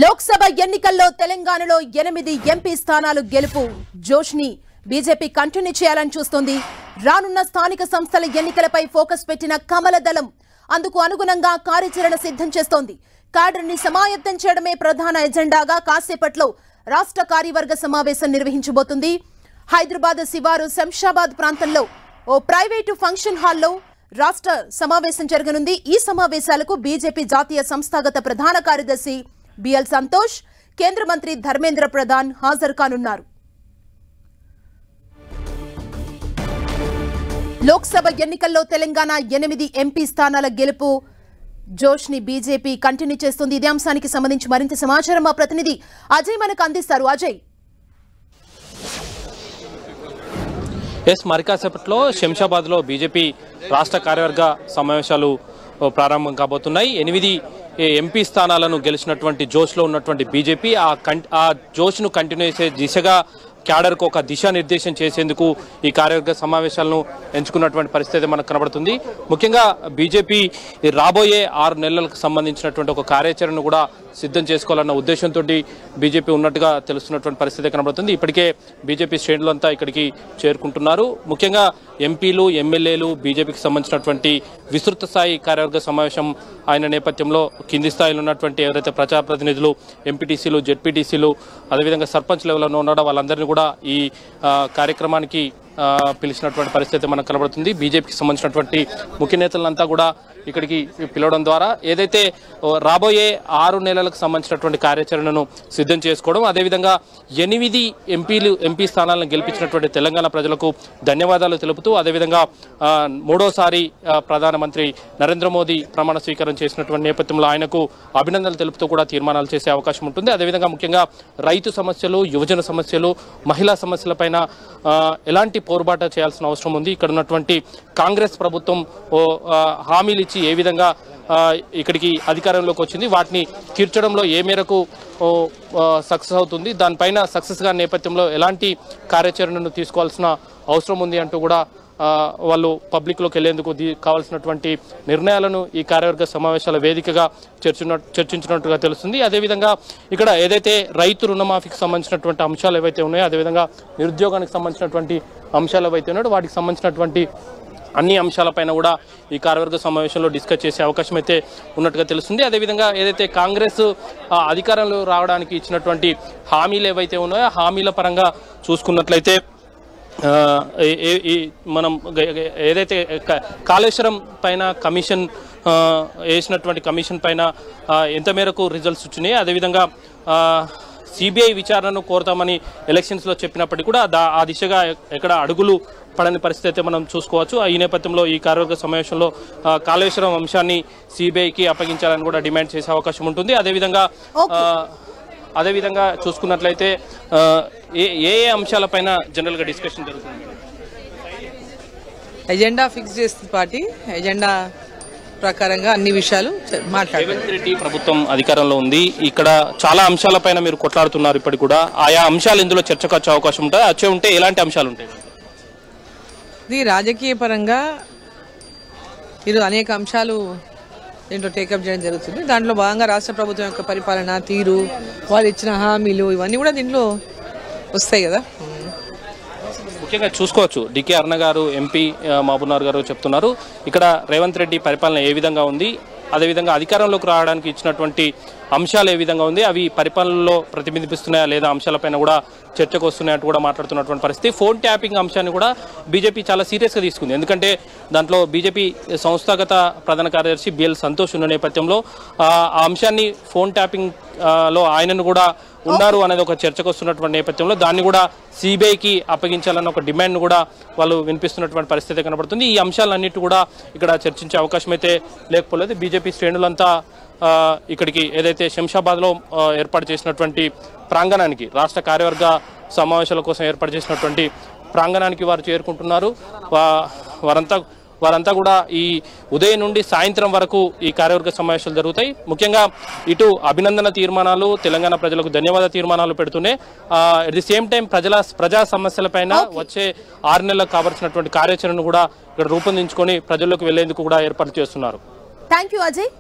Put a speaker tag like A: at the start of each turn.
A: లోక్సభ ఎన్నికల్లో తెలంగాణలో 8 ఎంపీ స్థానాలు గెలుపు జోష్ని బీజేపీ కంటిన్యూ చేయాలని చూస్తోంది. రానున్న స్థానిక సంస్థల ఎన్నికలపై ఫోకస్ పెట్టిన కమల దళం అందుకు అనుగుణంగా కార్యాచరణ సిద్ధం చేస్తోంది. క్యాడర్ని సమాయత్తం చేయడమే ప్రధాన ఎజెండాగా కాసేపట్లో రాష్ట్ర కార్యవర్గ సమావేశం నిర్వహించబోతుంది. హైదరాబాద్ శివారు శంషాబాద్ ప్రాంతంలో ఓ ప్రైవేటు ఫంక్షన్ హాల్లో రాష్ట్ర సమావేశం జరగనుంది. ఈ సమావేశాలకు బీజేపీ జాతీయ సంస్థాగత ప్రధాన కార్యదర్శి బిఎల్ సంతోష్, కేంద్ర మంత్రి ధర్మేంద్ర ప్రధాన్ హాజరు కానున్నారు. లోక్సభ ఎన్నికల్లో తెలంగాణ 8 ఎంపీ స్థానాల గెలుపు జోష్ని బీజేపీ కంటిన్యూ చేస్తుంది. ఇదే అంశానికి సంబంధించి మరింత సమాచారం మా ప్రతినిధి అజయ్ మనకు అందిస్తారు. అజయ్,
B: మరి కాసేపట్లో శంషాబాద్లో బీజేపీ రాష్ట్ర కార్యవర్గ సమావేశాలు ప్రారంభం కాబోతున్నాయి. 8 ఎంపీ స్థానాలను గెలిచినటువంటి జోష్లో ఉన్నటువంటి బీజేపీ ఆ జోష్ను కంటిన్యూ చేసే దిశగా క్యాడర్కు ఒక దిశానిర్దేశం చేసేందుకు ఈ కార్యవర్గ సమావేశాలను ఎంచుకున్నటువంటి పరిస్థితి మనకు కనబడుతుంది. ముఖ్యంగా బీజేపీ రాబోయే 6 నెలలకు సంబంధించినటువంటి ఒక కార్యాచరణను కూడా సిద్ధం చేసుకోవాలన్న ఉద్దేశంతో బీజేపీ ఉన్నట్టుగా తెలుస్తున్నటువంటి పరిస్థితి కనబడుతుంది. ఇప్పటికే బీజేపీ శ్రేణులంతా ఇక్కడికి చేరుకుంటున్నారు. ముఖ్యంగా ఎంపీలు, ఎమ్మెల్యేలు, బీజేపీకి సంబంధించినటువంటి విస్తృత స్థాయి కార్యవర్గ సమావేశం ఆయన నేపథ్యంలో కింది స్థాయిలో ఉన్నటువంటి ఎవరైతే ప్రజాప్రతినిధులు, ఎంపీటీసీలు, జెడ్పీటీసీలు, అదేవిధంగా సర్పంచ్ లెవెల్లో ఉన్నాడో వాళ్ళందరినీ కూడా ఈ కార్యక్రమానికి పిలిచినటువంటి పరిస్థితి మనకు కనబడుతుంది. బీజేపీకి సంబంధించినటువంటి ముఖ్య నేతలంతా కూడా ఇక్కడికి పిలవడం ద్వారా ఏదైతే రాబోయే 6 నెలలకు సంబంధించినటువంటి కార్యాచరణను సిద్ధం చేసుకోవడం, అదేవిధంగా 8 ఎంపీ స్థానాలను గెలిపించినటువంటి తెలంగాణ ప్రజలకు ధన్యవాదాలు తెలుపుతూ, అదేవిధంగా 3వసారి ప్రధానమంత్రి నరేంద్ర మోదీ ప్రమాణ స్వీకారం చేసినటువంటి నేపథ్యంలో ఆయనకు అభినందనలు తెలుపుతూ కూడా తీర్మానాలు చేసే అవకాశం ఉంటుంది. అదేవిధంగా ముఖ్యంగా రైతు సమస్యలు, యువజన సమస్యలు, మహిళా సమస్యలపైన ఎలాంటి పోరుబాట చేయాల్సిన అవసరం ఉంది. ఇక్కడ ఉన్నటువంటి కాంగ్రెస్ ప్రభుత్వం హామీలు ఇచ్చి ఏ విధంగా ఇక్కడికి అధికారంలోకి వచ్చింది, వాటిని తీర్చడంలో ఏ మేరకు సక్సెస్ అవుతుంది, దానిపైన సక్సెస్ గా నేపథ్యంలో ఎలాంటి కార్యాచరణను తీసుకోవాల్సిన అవసరం ఉంది అంటూ కూడా వాళ్ళు పబ్లిక్లోకి వెళ్లేందుకు కావాల్సినటువంటి నిర్ణయాలను ఈ కార్యవర్గ సమావేశాల వేదికగా చర్చించినట్టుగా తెలుస్తుంది. అదేవిధంగా ఇక్కడ ఏదైతే రైతు రుణమాఫీకి సంబంధించినటువంటి అంశాలు ఏవైతే ఉన్నాయో, అదేవిధంగా నిరుద్యోగానికి సంబంధించినటువంటి అంశాలు ఏవైతే ఉన్నాయో వాటికి సంబంధించినటువంటి అన్ని అంశాలపైన కూడా ఈ కార్యవర్గ సమావేశంలో డిస్కస్ చేసే అవకాశం అయితే ఉన్నట్టుగా తెలుస్తుంది. అదేవిధంగా ఏదైతే కాంగ్రెస్ అధికారంలో రావడానికి ఇచ్చినటువంటి హామీలు ఏవైతే ఉన్నాయో హామీల పరంగా చూసుకున్నట్లయితే మనం ఏదైతే కాళేశ్వరం పైన కమిషన్ వేసినటువంటి కమిషన్ పైన ఎంత మేరకు రిజల్ట్స్ వచ్చినాయి, అదేవిధంగా సిబిఐ విచారణను కోరుతామని ఎలక్షన్స్లో చెప్పినప్పటికీ కూడా ఆ దిశగా ఎక్కడ అడుగులు పడని పరిస్థితి అయితే మనం చూసుకోవచ్చు. ఈ నేపథ్యంలో ఈ కార్యవర్గ సమావేశంలో కాళేశ్వరం అంశాన్ని సిబిఐకి అప్పగించాలని కూడా డిమాండ్ చేసే అవకాశం ఉంటుంది. అదేవిధంగా చూసుకున్నట్లయితే ఏ అంశాలపైన జనరల్గా డిస్కషన్ జరుగుతుంది?
C: ఎజెండా ఫిక్స్ చేస్తుంది పార్టీ. ఎజెండా ప్రకారంగా అన్ని విషయాలు మాట్లాడారు.
B: రేవంత్ రెడ్డి ప్రభుత్వం అధికారంలో ఉంది. ఇక్కడ చాలా అంశాలపైన మీరు కొట్లాడుతున్నారు. ఇప్పటికి కూడా ఆయా అంశాలు ఇందులో చర్చకు వచ్చే అవకాశం ఉంటుంది. వచ్చే ఉంటే ఎలాంటి అంశాలు ఉంటాయి?
C: ఇది రాజకీయ పరంగా ఇది అనేక అంశాలు దీంట్లో టేకప్ చేయడం జరుగుతుంది. దాంట్లో భాగంగా రాష్ట్ర ప్రభుత్వం యొక్క పరిపాలన తీరు, వాళ్ళు ఇచ్చిన హామీలు, ఇవన్నీ కూడా దీంట్లో వస్తాయి కదా.
B: ముఖ్యంగా చూసుకోవచ్చు, డికే అరుణ గారు, ఎంపీ మహబూబ్నగర్ గారు చెప్తున్నారు ఇక్కడ రేవంత్ రెడ్డి పరిపాలన ఏ విధంగా ఉంది, అదేవిధంగా అధికారంలోకి రావడానికి ఇచ్చినటువంటి అంశాలు ఏ విధంగా ఉంది, అవి పరిపాలనలో ప్రతిబింబిస్తున్నాయా లేదా అంశాలపైన కూడా చర్చకు వస్తున్నాయంటూ కూడా మాట్లాడుతున్నటువంటి పరిస్థితి. ఫోన్ ట్యాపింగ్ అంశాన్ని కూడా బీజేపీ చాలా సీరియస్గా తీసుకుంది. ఎందుకంటే దాంట్లో బీజేపీ సంస్థాగత ప్రధాన కార్యదర్శి బిఎల్ సంతోష్ ఉన్న నేపథ్యంలో ఆ అంశాన్ని ఫోన్ ట్యాపింగ్ లో ఆయనను కూడా ఉన్నారు అనేది ఒక చర్చకు వస్తున్నటువంటి నేపథ్యంలో దాన్ని కూడా సిబిఐకి అప్పగించాలన్న ఒక డిమాండ్ కూడా వాళ్ళు వినిపిస్తున్నటువంటి పరిస్థితి కనబడుతుంది. ఈ అంశాలన్నిటి కూడా ఇక్కడ చర్చించే అవకాశం అయితే లేకపోలేదు. బీజేపీ శ్రేణులంతా ఇక్కడికి ఏదైతే శంషాబాద్లో ఏర్పాటు చేసినటువంటి ప్రాంగణానికి, రాష్ట్ర కార్యవర్గ సమావేశాల కోసం ఏర్పాటు చేసినటువంటి ప్రాంగణానికి వారు చేరుకుంటున్నారు. వారంతా కూడా ఈ ఉదయం నుండి సాయంత్రం వరకు ఈ కార్యవర్గ సమావేశాలు జరుగుతాయి. ముఖ్యంగా ఇటు అభినందన తీర్మానాలు, తెలంగాణ ప్రజలకు ధన్యవాద తీర్మానాలు పెడుతూనే అట్ ది సేమ్ టైం ప్రజా సమస్యలపైన వచ్చే 6 నెలలకు కావాల్సినటువంటి కార్యాచరణను కూడా ఇక్కడ రూపొందించుకొని ప్రజల్లోకి వెళ్లేందుకు కూడా ఏర్పాటు చేస్తున్నారు.
A: థాంక్యూ అజయ్.